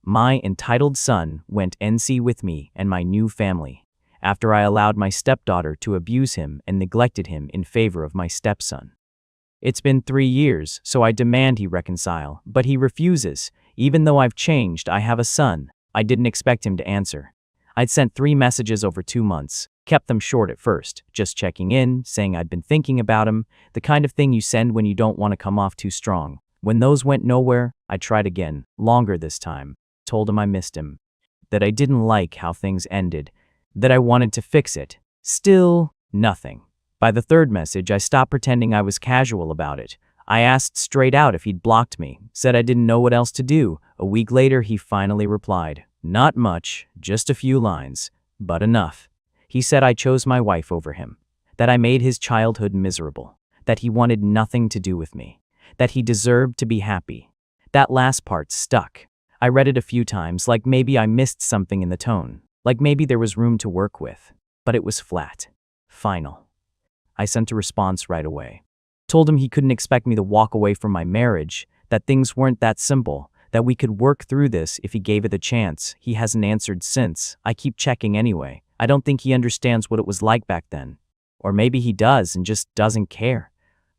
My entitled son went NC with me and my new family, after I allowed my stepdaughter to abuse him and neglected him in favor of my stepson. It's been 3 years, so I demand he reconcile, but he refuses. Even though I've changed, I have a son. I didn't expect him to answer. I'd sent 3 messages over 2 months, kept them short at first, just checking in, saying I'd been thinking about him, the kind of thing you send when you don't want to come off too strong. When those went nowhere, I tried again, longer this time, told him I missed him, that I didn't like how things ended, that I wanted to fix it. Still, nothing. By the 3rd message, I stopped pretending I was casual about it. I asked straight out if he'd blocked me, said I didn't know what else to do. A week later, he finally replied. Not much, just a few lines, but enough. He said I chose my wife over him, that I made his childhood miserable, that he wanted nothing to do with me, that he deserved to be happy. That last part stuck. I read it a few times, like maybe I missed something in the tone, like maybe there was room to work with, but it was flat. Final. I sent a response right away. Told him he couldn't expect me to walk away from my marriage, that things weren't that simple, that we could work through this if he gave it a chance. He hasn't answered since. I keep checking anyway. I don't think he understands what it was like back then. Or maybe he does and just doesn't care.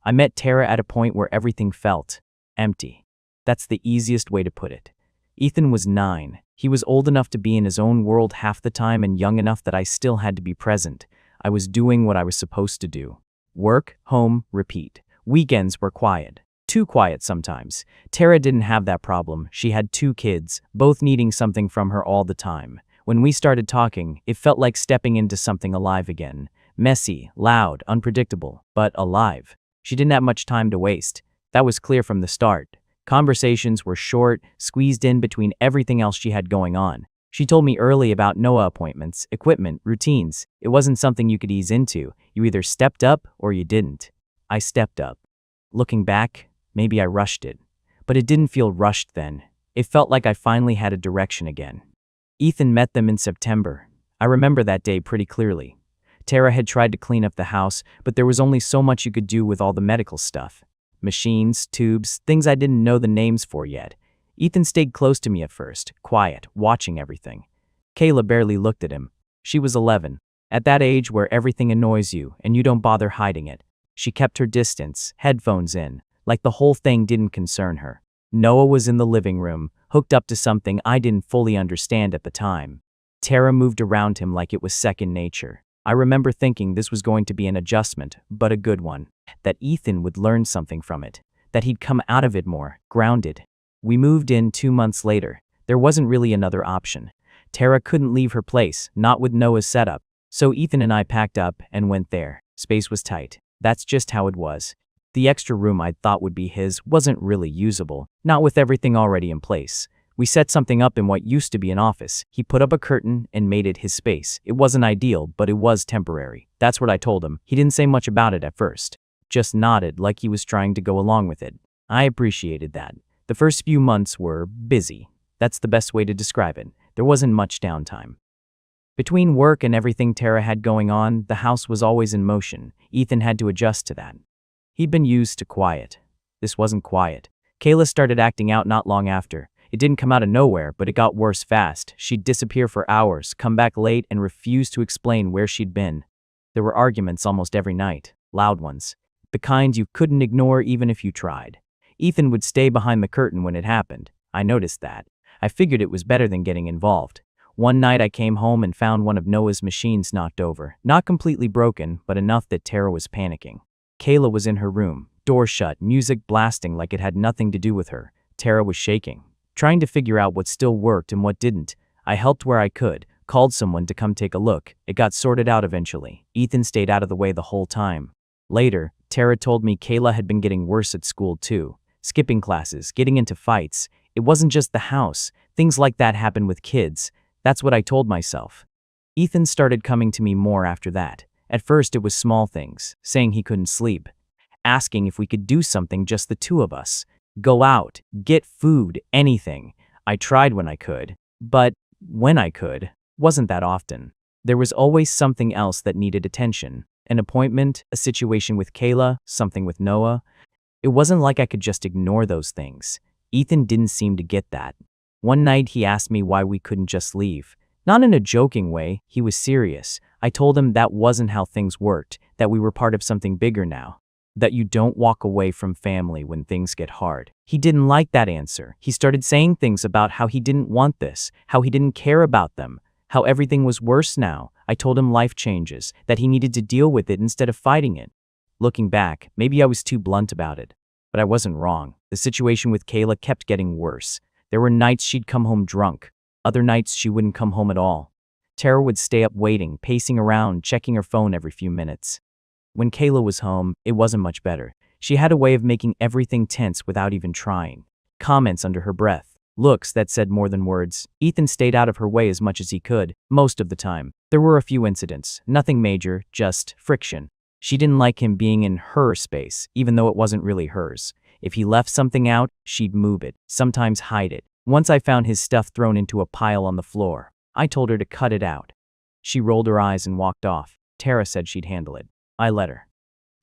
I met Tara at a point where everything felt empty. That's the easiest way to put it. Ethan was 9. He was old enough to be in his own world half the time and young enough that I still had to be present. I was doing what I was supposed to do. Work, home, repeat. Weekends were quiet. Too quiet sometimes. Tara didn't have that problem. She had 2 kids, both needing something from her all the time. When we started talking, it felt like stepping into something alive again. Messy, loud, unpredictable, but alive. She didn't have much time to waste. That was clear from the start. Conversations were short, squeezed in between everything else she had going on. She told me early about Noah appointments, equipment, routines. It wasn't something you could ease into. You either stepped up or you didn't. I stepped up. Looking back, maybe I rushed it. But it didn't feel rushed then. It felt like I finally had a direction again. Ethan met them in September. I remember that day pretty clearly. Tara had tried to clean up the house, but there was only so much you could do with all the medical stuff. Machines, tubes, things I didn't know the names for yet. Ethan stayed close to me at first, quiet, watching everything. Kayla barely looked at him. She was 11, at that age where everything annoys you and you don't bother hiding it. She kept her distance, headphones in, like the whole thing didn't concern her. Noah was in the living room, hooked up to something I didn't fully understand at the time. Tara moved around him like it was second nature. I remember thinking this was going to be an adjustment, but a good one. That Ethan would learn something from it. That he'd come out of it more grounded. We moved in 2 months later. There wasn't really another option. Tara couldn't leave her place, not with Noah's setup. So Ethan and I packed up and went there. Space was tight. That's just how it was. The extra room I'd thought would be his wasn't really usable, not with everything already in place. We set something up in what used to be an office. He put up a curtain and made it his space. It wasn't ideal, but it was temporary. That's what I told him. He didn't say much about it at first. Just nodded like he was trying to go along with it. I appreciated that. The first few months were busy. That's the best way to describe it. There wasn't much downtime. Between work and everything Tara had going on, the house was always in motion. Ethan had to adjust to that. He'd been used to quiet. This wasn't quiet. Kayla started acting out not long after. It didn't come out of nowhere, but it got worse fast. She'd disappear for hours, come back late, and refuse to explain where she'd been. There were arguments almost every night, loud ones. The kind you couldn't ignore even if you tried. Ethan would stay behind the curtain when it happened. I noticed that. I figured it was better than getting involved. One night I came home and found one of Noah's machines knocked over. Not completely broken, but enough that Tara was panicking. Kayla was in her room, door shut, music blasting like it had nothing to do with her. Tara was shaking, trying to figure out what still worked and what didn't. I helped where I could, called someone to come take a look. It got sorted out eventually. Ethan stayed out of the way the whole time. Later, Tara told me Kayla had been getting worse at school too. Skipping classes, getting into fights. It wasn't just the house. Things like that happen with kids. That's what I told myself. Ethan started coming to me more after that. At first it was small things, saying he couldn't sleep, asking if we could do something just the 2 of us. Go out, get food, anything. I tried when I could, but when I could, wasn't that often. There was always something else that needed attention. An appointment, a situation with Kayla, something with Noah. It wasn't like I could just ignore those things. Ethan didn't seem to get that. One night he asked me why we couldn't just leave. Not in a joking way, he was serious. I told him that wasn't how things worked, that we were part of something bigger now. That you don't walk away from family when things get hard. He didn't like that answer. He started saying things about how he didn't want this, how he didn't care about them, how everything was worse now. I told him life changes, that he needed to deal with it instead of fighting it. Looking back, maybe I was too blunt about it. But I wasn't wrong. The situation with Kayla kept getting worse. There were nights she'd come home drunk. Other nights she wouldn't come home at all. Tara would stay up waiting, pacing around, checking her phone every few minutes. When Kayla was home, it wasn't much better. She had a way of making everything tense without even trying. Comments under her breath. Looks that said more than words. Ethan stayed out of her way as much as he could, most of the time. There were a few incidents. Nothing major, just friction. She didn't like him being in her space, even though it wasn't really hers. If he left something out, she'd move it, sometimes hide it. Once I found his stuff thrown into a pile on the floor. I told her to cut it out. She rolled her eyes and walked off. Tara said she'd handle it. I let her.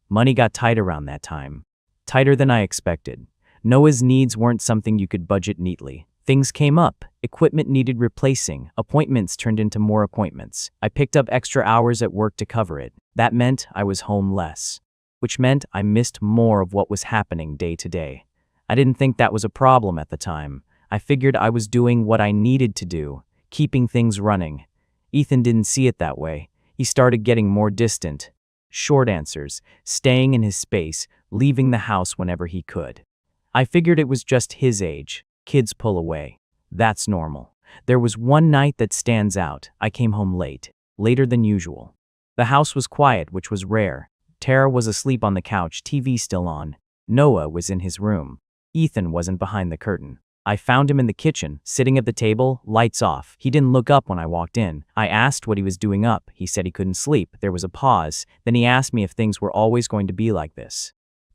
Money got tight around that time. Tighter than I expected. Noah's needs weren't something you could budget neatly. Things came up. Equipment needed replacing. Appointments turned into more appointments. I picked up extra hours at work to cover it. That meant I was home less. Which meant I missed more of what was happening day to day. I didn't think that was a problem at the time. I figured I was doing what I needed to do, keeping things running. Ethan didn't see it that way. He started getting more distant. Short answers, staying in his space, leaving the house whenever he could. I figured it was just his age. Kids pull away. That's normal. There was one night that stands out. I came home late, later than usual. The house was quiet, which was rare. Tara was asleep on the couch, TV still on. Noah was in his room. Ethan wasn't behind the curtain. I found him in the kitchen, sitting at the table, lights off. He didn't look up when I walked in. I asked what he was doing up. He said he couldn't sleep. There was a pause. Then he asked me if things were always going to be like this.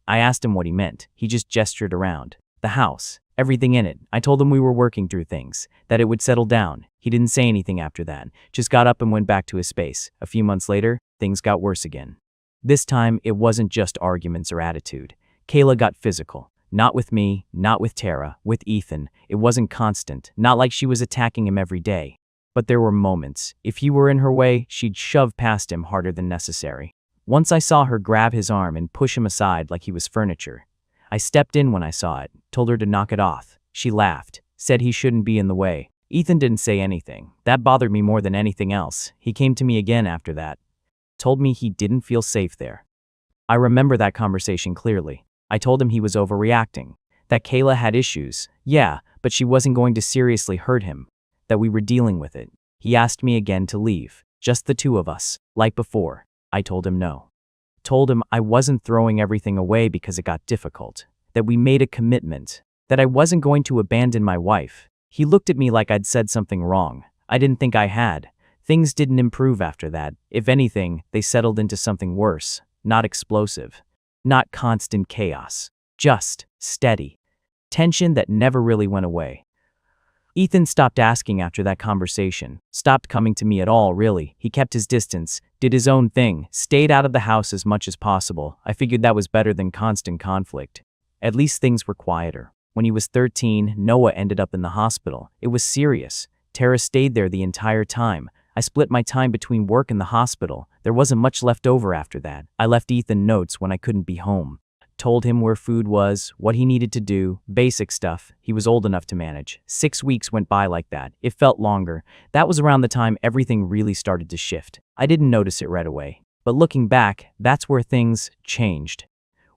I asked him what he meant. He just gestured around. The house. Everything in it. I told him we were working through things, that it would settle down. He didn't say anything after that, just got up and went back to his space. A few months later, things got worse again. This time, it wasn't just arguments or attitude. Kayla got physical. Not with me, not with Tara, with Ethan. It wasn't constant, not like she was attacking him every day. But there were moments. If he were in her way, she'd shove past him harder than necessary. Once I saw her grab his arm and push him aside like he was furniture. I stepped in when I saw it, told her to knock it off. She laughed, said he shouldn't be in the way. Ethan didn't say anything. That bothered me more than anything else. He came to me again after that. Told me he didn't feel safe there. I remember that conversation clearly. I told him he was overreacting. That Kayla had issues, yeah, but she wasn't going to seriously hurt him. That we were dealing with it. He asked me again to leave. Just the two of us, like before. I told him no. Told him I wasn't throwing everything away because it got difficult. That we made a commitment. That I wasn't going to abandon my wife. He looked at me like I'd said something wrong. I didn't think I had. Things didn't improve after that. If anything, they settled into something worse. Not explosive. Not constant chaos. Just steady. Tension that never really went away. Ethan stopped asking after that conversation. Stopped coming to me at all, really. He kept his distance, did his own thing, stayed out of the house as much as possible. I figured that was better than constant conflict. At least things were quieter. When he was 13, Noah ended up in the hospital. It was serious. Tara stayed there the entire time. I split my time between work and the hospital. There wasn't much left over after that. I left Ethan notes when I couldn't be home. Told him where food was, what he needed to do, basic stuff. He was old enough to manage. 6 weeks went by like that. It felt longer. That was around the time everything really started to shift. I didn't notice it right away. But looking back, that's where things changed.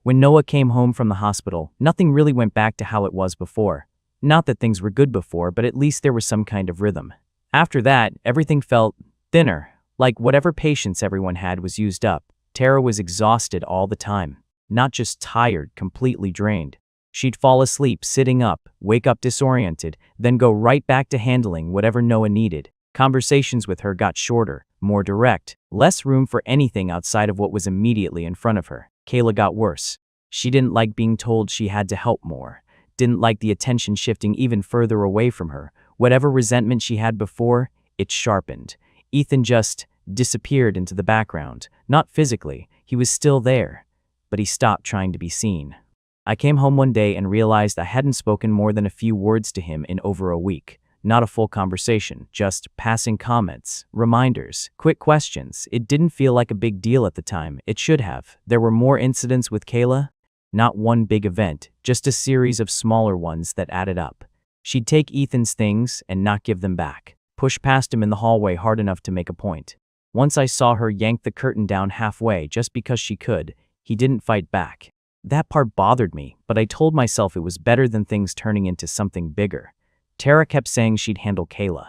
When Noah came home from the hospital, nothing really went back to how it was before. Not that things were good before, but at least there was some kind of rhythm. After that, everything felt thinner, like whatever patience everyone had was used up. Tara was exhausted all the time, not just tired, completely drained. She'd fall asleep sitting up, wake up disoriented, then go right back to handling whatever Noah needed. Conversations with her got shorter, more direct, less room for anything outside of what was immediately in front of her. Kayla got worse. She didn't like being told she had to help more, didn't like the attention shifting even further away from her. Whatever resentment she had before, it sharpened. Ethan just disappeared into the background. Not physically, he was still there, but he stopped trying to be seen. I came home one day and realized I hadn't spoken more than a few words to him in over a week. Not a full conversation, just passing comments, reminders, quick questions. It didn't feel like a big deal at the time. It should have. There were more incidents with Kayla. Not one big event, just a series of smaller ones that added up. She'd take Ethan's things and not give them back. Push past him in the hallway hard enough to make a point. Once I saw her yank the curtain down halfway just because she could. He didn't fight back. That part bothered me, but I told myself it was better than things turning into something bigger. Tara kept saying she'd handle Kayla.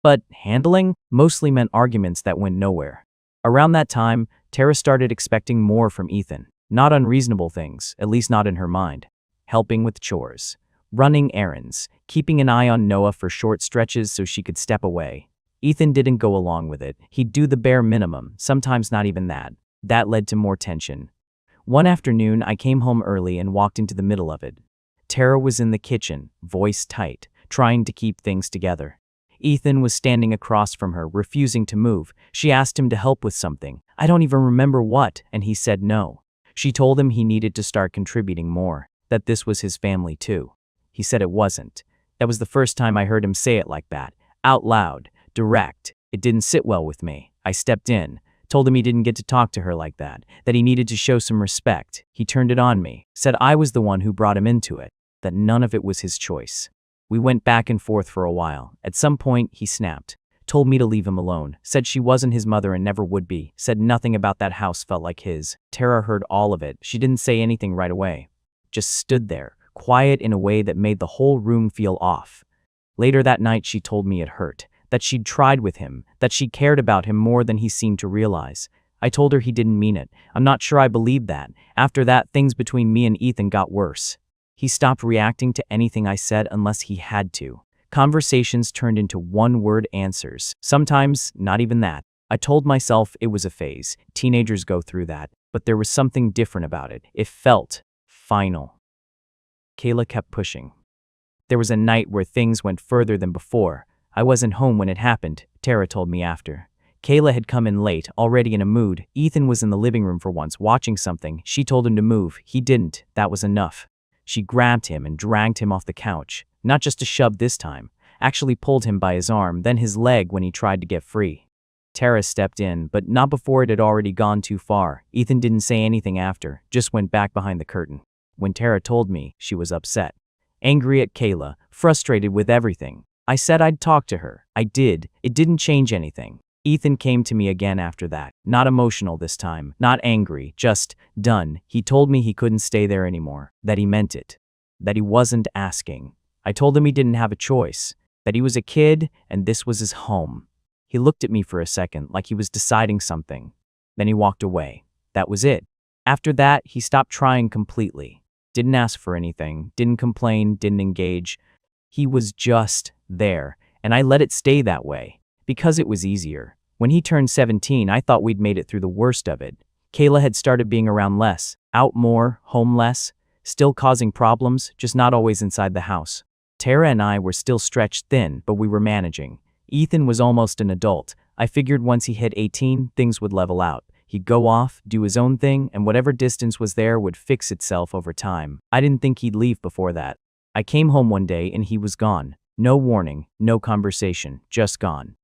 But handling mostly meant arguments that went nowhere. Around that time, Tara started expecting more from Ethan. Not unreasonable things, at least not in her mind. Helping with chores, running errands, keeping an eye on Noah for short stretches so she could step away. Ethan didn't go along with it. He'd do the bare minimum, sometimes not even that. That led to more tension. One afternoon, I came home early and walked into the middle of it. Tara was in the kitchen, voice tight, trying to keep things together. Ethan was standing across from her, refusing to move. She asked him to help with something. I don't even remember what, and he said no. She told him he needed to start contributing more, that this was his family too. He said it wasn't. That was the first time I heard him say it like that, out loud, direct. It didn't sit well with me. I stepped in. Told him he didn't get to talk to her like that he needed to show some respect. He turned it on me, said I was the one who brought him into it, that none of it was his choice. We went back and forth for a while. At some point, he snapped, told me to leave him alone, said she wasn't his mother and never would be, said nothing about that house felt like his. Tara heard all of it. She didn't say anything right away. Just stood there, quiet in a way that made the whole room feel off. Later that night, she told me it hurt. That she'd tried with him, that she cared about him more than he seemed to realize. I told her he didn't mean it. I'm not sure I believed that. After that, things between me and Ethan got worse. He stopped reacting to anything I said unless he had to. Conversations turned into one-word answers. Sometimes, not even that. I told myself it was a phase. Teenagers go through that. But there was something different about it. It felt final. Kayla kept pushing. There was a night where things went further than before. I wasn't home when it happened, Tara told me after. Kayla had come in late, already in a mood. Ethan was in the living room for once, watching something. She told him to move. He didn't. That was enough. She grabbed him and dragged him off the couch. Not just a shove this time. Actually pulled him by his arm, then his leg when he tried to get free. Tara stepped in, but not before it had already gone too far. Ethan didn't say anything after, just went back behind the curtain. When Tara told me, she was upset. Angry at Kayla, frustrated with everything. I said I'd talk to her. I did. It didn't change anything. Ethan came to me again after that. Not emotional this time. Not angry. Just done. He told me he couldn't stay there anymore. That he meant it. That he wasn't asking. I told him he didn't have a choice. That he was a kid and this was his home. He looked at me for a second like he was deciding something. Then he walked away. That was it. After that, he stopped trying completely. Didn't ask for anything. Didn't complain. Didn't engage. He was just there, and I let it stay that way, because it was easier. When he turned 17, I thought we'd made it through the worst of it. Kayla had started being around less, out more, home less, still causing problems, just not always inside the house. Tara and I were still stretched thin, but we were managing. Ethan was almost an adult. I figured once he hit 18, things would level out. He'd go off, do his own thing, and whatever distance was there would fix itself over time. I didn't think he'd leave before that. I came home one day and he was gone. No warning, no conversation, just gone.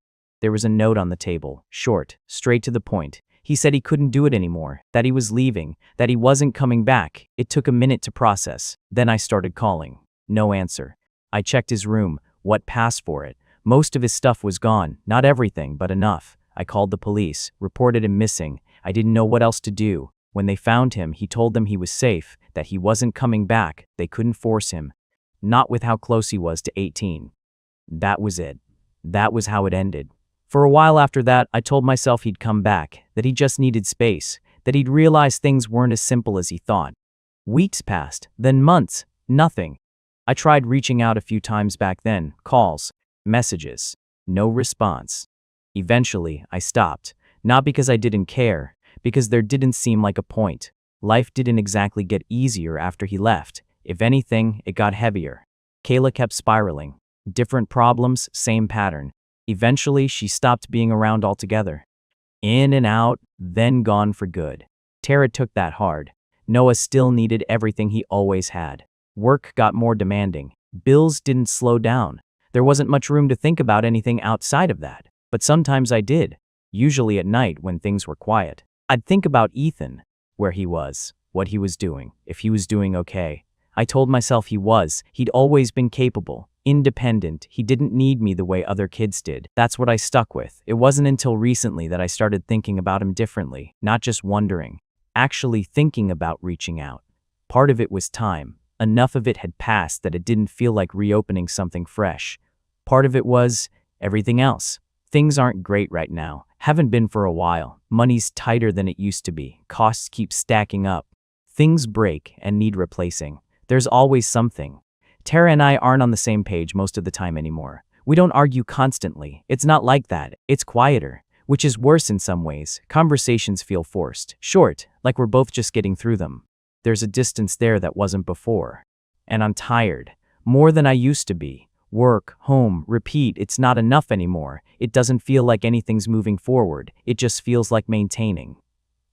There was a note on the table, short, straight to the point. He said he couldn't do it anymore, that he was leaving, that he wasn't coming back. It took a minute to process. Then I started calling. No answer. I checked his room. What passed for it? Most of his stuff was gone, not everything, but enough. I called the police, reported him missing. I didn't know what else to do. When they found him, he told them he was safe, that he wasn't coming back. They couldn't force him. Not with how close he was to 18. That was it. That was how it ended. For a while after that, I told myself he'd come back, that he just needed space, that he'd realize things weren't as simple as he thought. Weeks passed, then months, nothing. I tried reaching out a few times back then, calls, messages, no response. Eventually, I stopped, not because I didn't care, because there didn't seem like a point. Life didn't exactly get easier after he left. If anything, it got heavier. Kayla kept spiraling. Different problems, same pattern. Eventually, she stopped being around altogether. In and out, then gone for good. Tara took that hard. Noah still needed everything he always had. Work got more demanding. Bills didn't slow down. There wasn't much room to think about anything outside of that. But sometimes I did, usually at night when things were quiet. I'd think about Ethan, where he was, what he was doing, if he was doing okay. I told myself he'd always been capable, independent, he didn't need me the way other kids did. That's what I stuck with. It wasn't until recently that I started thinking about him differently, not just wondering, actually thinking about reaching out. Part of it was time. Enough of it had passed that it didn't feel like reopening something fresh. Part of it was everything else. Things aren't great right now. Haven't been for a while. Money's tighter than it used to be. Costs keep stacking up. Things break and need replacing. There's always something. Tara and I aren't on the same page most of the time anymore. We don't argue constantly. It's not like that. It's quieter, which is worse in some ways. Conversations feel forced, short, like we're both just getting through them. There's a distance there that wasn't before. And I'm tired. More than I used to be. Work, home, repeat, it's not enough anymore. It doesn't feel like anything's moving forward. It just feels like maintaining.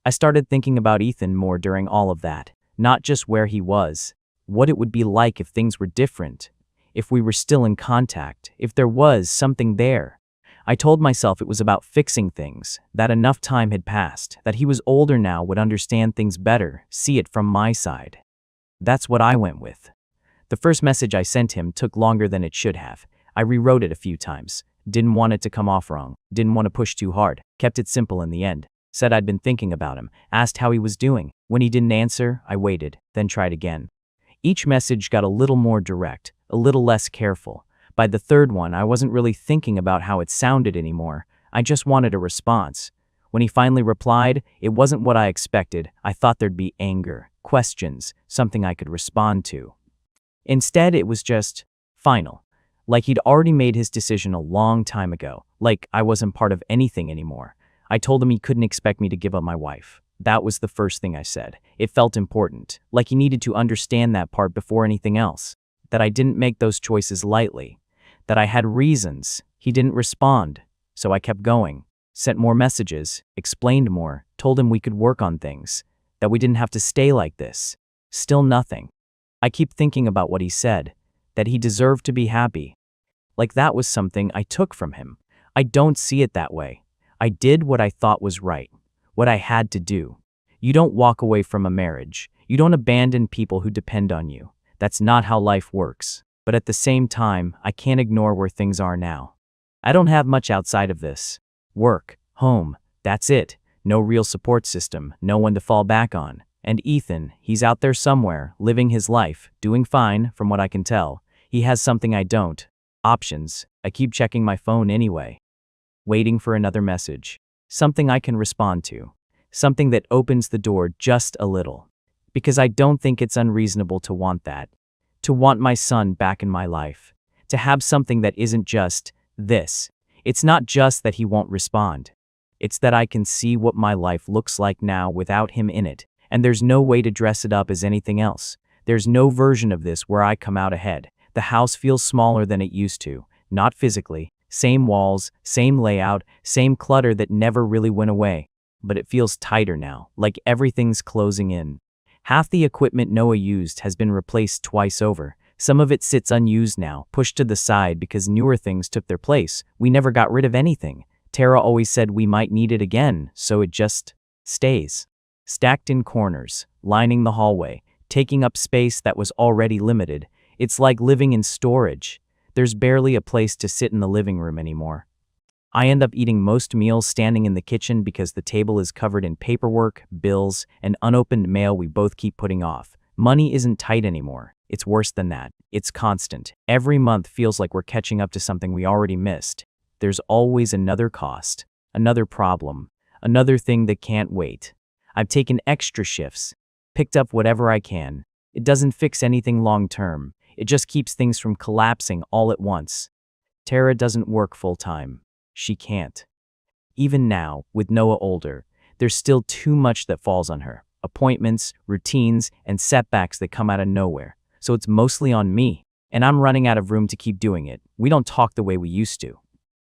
I started thinking about Ethan more during all of that. Not just where he was. What it would be like if things were different. If we were still in contact. If there was something there. I told myself it was about fixing things, that enough time had passed, that he was older now, would understand things better, see it from my side. That's what I went with. The first message I sent him took longer than it should have. I rewrote it a few times. Didn't want it to come off wrong. Didn't want to push too hard. Kept it simple in the end. Said I'd been thinking about him. Asked how he was doing. When he didn't answer, I waited, then tried again. Each message got a little more direct, a little less careful. By the third one, I wasn't really thinking about how it sounded anymore. I just wanted a response. When he finally replied, it wasn't what I expected. I thought there'd be anger, questions, something I could respond to. Instead, it was just final. Like he'd already made his decision a long time ago. Like I wasn't part of anything anymore. I told him he couldn't expect me to give up my wife. That was the first thing I said. It felt important. Like he needed to understand that part before anything else. That I didn't make those choices lightly. That I had reasons. He didn't respond. So I kept going. Sent more messages. Explained more. Told him we could work on things. That we didn't have to stay like this. Still nothing. I keep thinking about what he said. That he deserved to be happy. Like that was something I took from him. I don't see it that way. I did what I thought was right. What I had to do. You don't walk away from a marriage. You don't abandon people who depend on you. That's not how life works. But at the same time, I can't ignore where things are now. I don't have much outside of this. Work, home, that's it. No real support system, no one to fall back on. And Ethan, he's out there somewhere, living his life, doing fine, from what I can tell. He has something I don't. Options. I keep checking my phone anyway. Waiting for another message. Something I can respond to. Something that opens the door just a little. Because I don't think it's unreasonable to want that. To want my son back in my life. To have something that isn't just this. It's not just that he won't respond. It's that I can see what my life looks like now without him in it. And there's no way to dress it up as anything else. There's no version of this where I come out ahead. The house feels smaller than it used to. Not physically. Same walls, same layout, same clutter that never really went away. But it feels tighter now, like everything's closing in. Half the equipment Noah used has been replaced twice over. Some of it sits unused now, pushed to the side because newer things took their place. We never got rid of anything. Tara always said we might need it again, so it just stays. Stacked in corners, lining the hallway, taking up space that was already limited. It's like living in storage. There's barely a place to sit in the living room anymore. I end up eating most meals standing in the kitchen because the table is covered in paperwork, bills, and unopened mail we both keep putting off. Money isn't tight anymore. It's worse than that. It's constant. Every month feels like we're catching up to something we already missed. There's always another cost, another problem, another thing that can't wait. I've taken extra shifts, picked up whatever I can. It doesn't fix anything long term. It just keeps things from collapsing all at once. Tara doesn't work full time. She can't. Even now, with Noah older, there's still too much that falls on her. Appointments, routines, and setbacks that come out of nowhere. So it's mostly on me, and I'm running out of room to keep doing it. We don't talk the way we used to.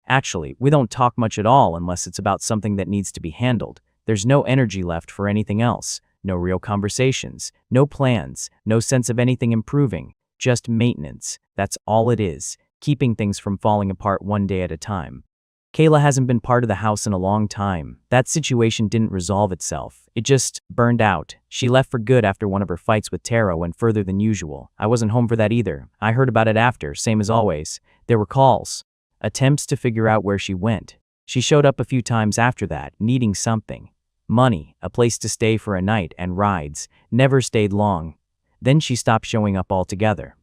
Actually, we don't talk much at all unless it's about something that needs to be handled. There's no energy left for anything else. no real conversations, no plans, no sense of anything improving, just maintenance. That's all it is, keeping things from falling apart one day at a time. Kayla hasn't been part of the house in a long time. That situation didn't resolve itself. It just burned out. She left for good after one of her fights with Tara went further than usual. I wasn't home for that either. I heard about it after, same as always. There were calls, attempts to figure out where she went. She showed up a few times after that, needing something. Money, a place to stay for a night, and rides. Never stayed long. Then she stopped showing up altogether.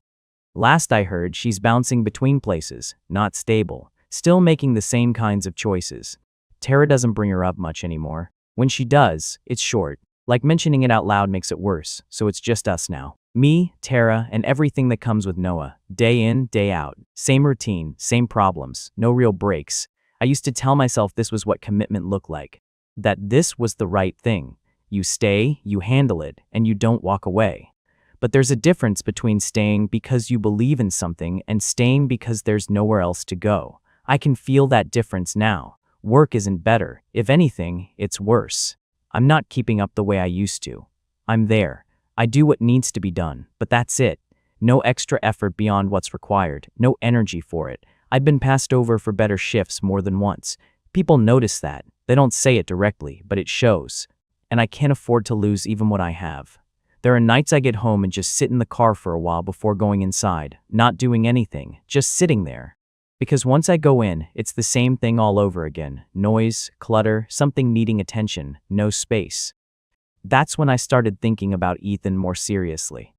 Last I heard, she's bouncing between places, not stable. Still making the same kinds of choices. Tara doesn't bring her up much anymore. When she does, it's short. Like mentioning it out loud makes it worse, so it's just us now. Me, Tara, and everything that comes with Noah. Day in, day out. Same routine, same problems, no real breaks. I used to tell myself this was what commitment looked like. That this was the right thing. You stay, you handle it, and you don't walk away. But there's a difference between staying because you believe in something and staying because there's nowhere else to go. I can feel that difference now. Work isn't better. If anything, it's worse. I'm not keeping up the way I used to. I'm there. I do what needs to be done, but that's it. No extra effort beyond what's required. No energy for it. I've been passed over for better shifts more than once. People notice that. They don't say it directly, but it shows. And I can't afford to lose even what I have. There are nights I get home and just sit in the car for a while before going inside, not doing anything, just sitting there. Because once I go in, it's the same thing all over again. Noise, clutter, something needing attention, no space. That's when I started thinking about Ethan more seriously.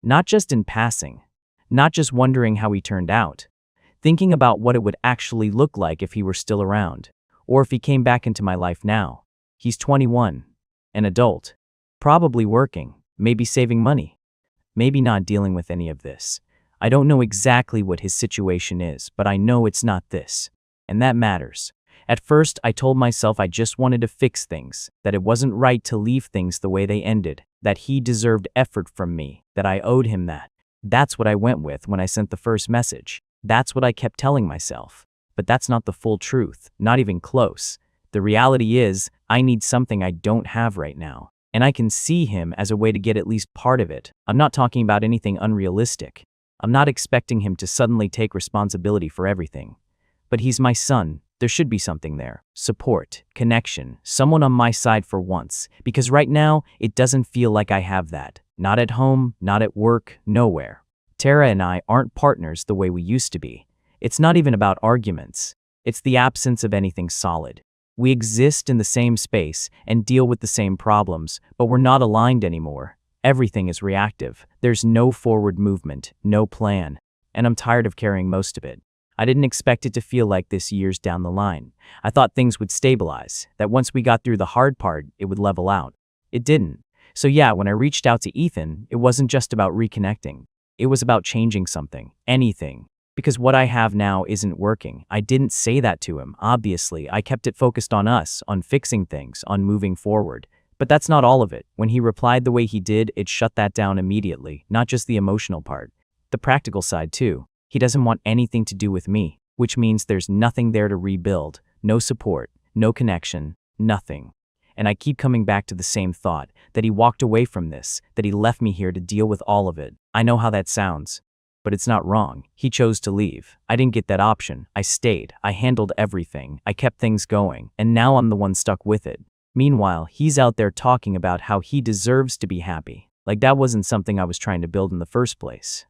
Not just in passing. Not just wondering how he turned out. Thinking about what it would actually look like if he were still around. Or if he came back into my life now. He's 21. An adult. Probably working. Maybe saving money. Maybe not dealing with any of this. I don't know exactly what his situation is, but I know it's not this. And that matters. At first, I told myself I just wanted to fix things, that it wasn't right to leave things the way they ended, that he deserved effort from me, that I owed him that. That's what I went with when I sent the first message. That's what I kept telling myself. But that's not the full truth, not even close. The reality is, I need something I don't have right now. And I can see him as a way to get at least part of it. I'm not talking about anything unrealistic. I'm not expecting him to suddenly take responsibility for everything. But he's my son. There should be something there. Support, connection, someone on my side for once. Because right now, it doesn't feel like I have that. Not at home, not at work, nowhere. Tara and I aren't partners the way we used to be. It's not even about arguments. It's the absence of anything solid. We exist in the same space and deal with the same problems, but we're not aligned anymore. Everything is reactive. There's no forward movement, no plan. And I'm tired of carrying most of it. I didn't expect it to feel like this years down the line. I thought things would stabilize, that once we got through the hard part, it would level out. It didn't. So yeah, when I reached out to Ethan, it wasn't just about reconnecting. It was about changing something, anything. Because what I have now isn't working. I didn't say that to him, obviously. I kept it focused on us, on fixing things, on moving forward. But that's not all of it. When he replied the way he did, it shut that down immediately, not just the emotional part. The practical side too. He doesn't want anything to do with me, which means there's nothing there to rebuild, no support, no connection, nothing. And I keep coming back to the same thought, that he walked away from this, that he left me here to deal with all of it. I know how that sounds. But it's not wrong. He chose to leave. I didn't get that option. I stayed. I handled everything. I kept things going. And now I'm the one stuck with it. Meanwhile, he's out there talking about how he deserves to be happy. Like that wasn't something I was trying to build in the first place.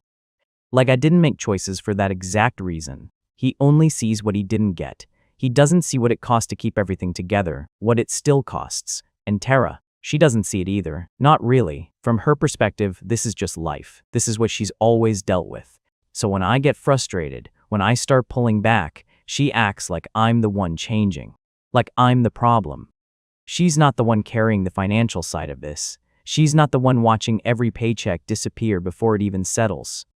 Like I didn't make choices for that exact reason. He only sees what he didn't get. He doesn't see what it costs to keep everything together, what it still costs. And Tara, she doesn't see it either. Not really. From her perspective, this is just life. This is what she's always dealt with. So when I get frustrated, when I start pulling back, she acts like I'm the one changing. Like I'm the problem. She's not the one carrying the financial side of this. She's not the one watching every paycheck disappear before it even settles.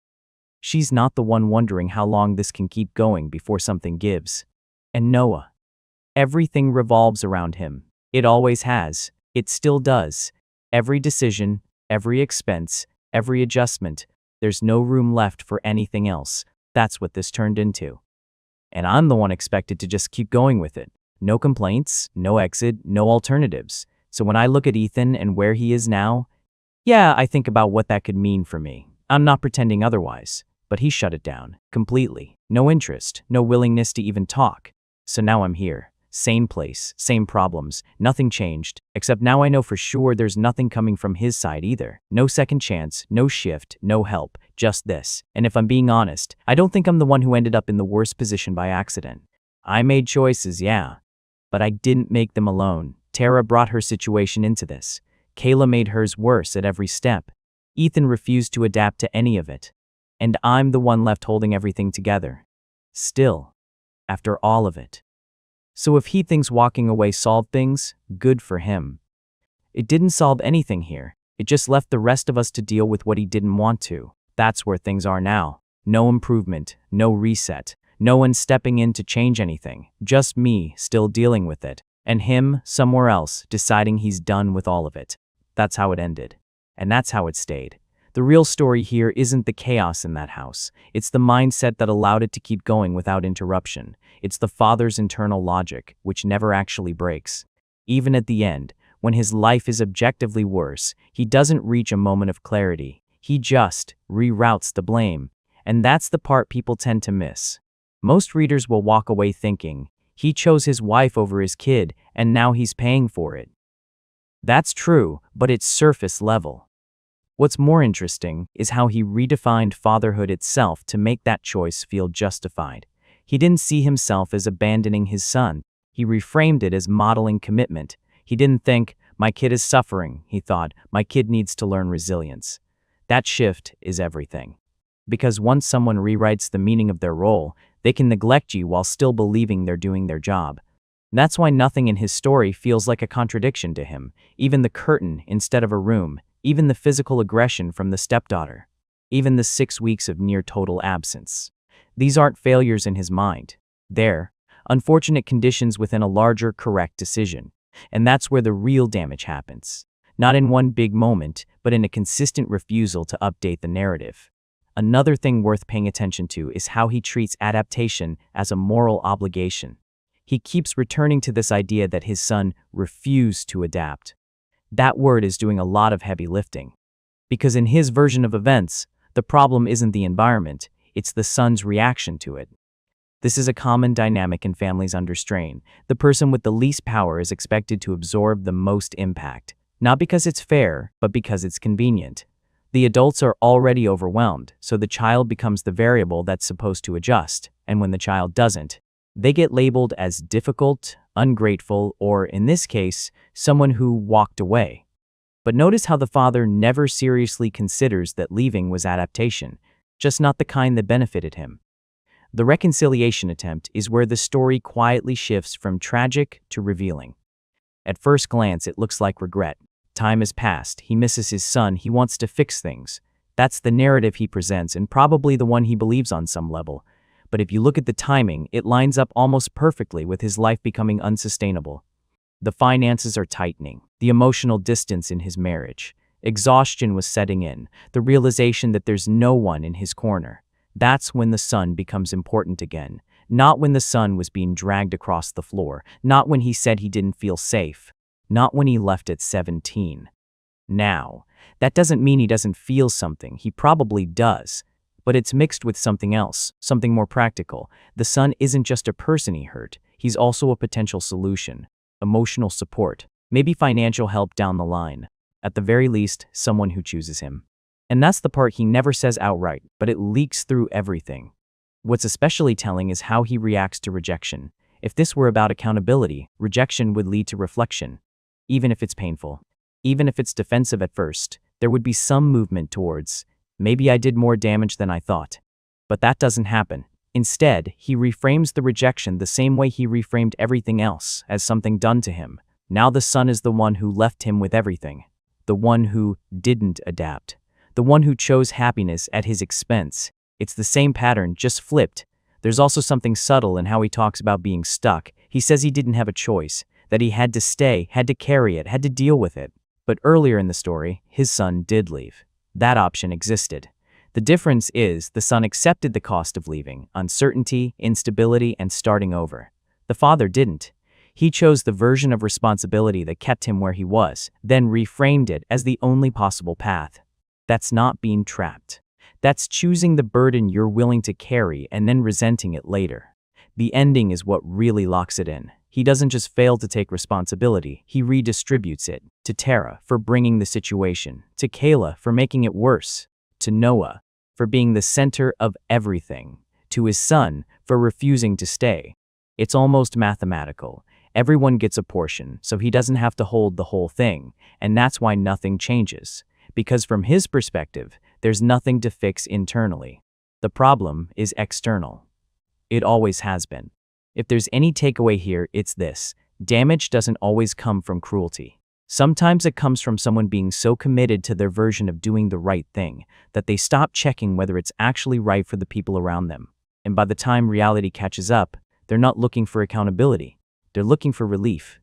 She's not the one wondering how long this can keep going before something gives. And Noah. Everything revolves around him. It always has. It still does. Every decision, every expense, every adjustment. There's no room left for anything else. That's what this turned into. And I'm the one expected to just keep going with it. No complaints, no exit, no alternatives. So when I look at Ethan and where he is now, yeah, I think about what that could mean for me. I'm not pretending otherwise, but he shut it down completely. No interest, no willingness to even talk. So now I'm here. Same place, same problems, nothing changed, except now I know for sure there's nothing coming from his side either. No second chance, no shift, no help, just this. And if I'm being honest, I don't think I'm the one who ended up in the worst position by accident. I made choices, yeah, but I didn't make them alone. Tara brought her situation into this. Kayla made hers worse at every step. Ethan refused to adapt to any of it. And I'm the one left holding everything together. Still, after all of it. So if he thinks walking away solved things, good for him. It didn't solve anything here. It just left the rest of us to deal with what he didn't want to. That's where things are now. No improvement, no reset, no one stepping in to change anything. Just me still dealing with it. And him somewhere else deciding he's done with all of it. That's how it ended. And that's how it stayed. The real story here isn't the chaos in that house. It's the mindset that allowed it to keep going without interruption. It's the father's internal logic, which never actually breaks. Even at the end, when his life is objectively worse, he doesn't reach a moment of clarity. He just reroutes the blame. And that's the part people tend to miss. Most readers will walk away thinking, he chose his wife over his kid, and now he's paying for it. That's true, but it's surface level. What's more interesting is how he redefined fatherhood itself to make that choice feel justified. He didn't see himself as abandoning his son. He reframed it as modeling commitment. He didn't think, my kid is suffering. He thought, my kid needs to learn resilience. That shift is everything. Because once someone rewrites the meaning of their role, they can neglect you while still believing they're doing their job. That's why nothing in his story feels like a contradiction to him. Even the curtain instead of a room. Even the physical aggression from the stepdaughter. Even the 6 weeks of near total absence. These aren't failures in his mind. They're unfortunate conditions within a larger, correct decision. And that's where the real damage happens. Not in one big moment, but in a consistent refusal to update the narrative. Another thing worth paying attention to is how he treats adaptation as a moral obligation. He keeps returning to this idea that his son refused to adapt. That word is doing a lot of heavy lifting. Because in his version of events, the problem isn't the environment, it's the son's reaction to it. This is a common dynamic in families under strain. The person with the least power is expected to absorb the most impact. Not because it's fair, but because it's convenient. The adults are already overwhelmed, so the child becomes the variable that's supposed to adjust, and when the child doesn't, they get labeled as difficult, ungrateful, or, in this case, someone who walked away. But notice how the father never seriously considers that leaving was adaptation, just not the kind that benefited him. The reconciliation attempt is where the story quietly shifts from tragic to revealing. At first glance, it looks like regret. Time has passed, he misses his son, he wants to fix things. That's the narrative he presents, and probably the one he believes on some level. But if you look at the timing, it lines up almost perfectly with his life becoming unsustainable. The finances are tightening, the emotional distance in his marriage. Exhaustion was setting in, the realization that there's no one in his corner. That's when the son becomes important again. Not when the son was being dragged across the floor, not when he said he didn't feel safe, not when he left at 17. Now, that doesn't mean he doesn't feel something, he probably does. But it's mixed with something else, something more practical. The son isn't just a person he hurt, he's also a potential solution. Emotional support, maybe financial help down the line. At the very least, someone who chooses him. And that's the part he never says outright, but it leaks through everything. What's especially telling is how he reacts to rejection. If this were about accountability, rejection would lead to reflection. Even if it's painful, even if it's defensive at first, there would be some movement towards, maybe I did more damage than I thought. But that doesn't happen. Instead, he reframes the rejection the same way he reframed everything else, as something done to him. Now the son is the one who left him with everything. The one who didn't adapt. The one who chose happiness at his expense. It's the same pattern, just flipped. There's also something subtle in how he talks about being stuck. He says he didn't have a choice, that he had to stay, had to carry it, had to deal with it. But earlier in the story, his son did leave. That option existed. The difference is the son accepted the cost of leaving, uncertainty, instability, and starting over. The father didn't. He chose the version of responsibility that kept him where he was, then reframed it as the only possible path. That's not being trapped. That's choosing the burden you're willing to carry and then resenting it later. The ending is what really locks it in. He doesn't just fail to take responsibility, he redistributes it. To Tara for bringing the situation, to Kayla for making it worse, to Noah for being the center of everything, to his son for refusing to stay. It's almost mathematical. Everyone gets a portion, so he doesn't have to hold the whole thing, and that's why nothing changes. Because from his perspective, there's nothing to fix internally. The problem is external. It always has been. If there's any takeaway here, it's this: damage doesn't always come from cruelty. Sometimes it comes from someone being so committed to their version of doing the right thing that they stop checking whether it's actually right for the people around them. And by the time reality catches up, they're not looking for accountability. They're looking for relief.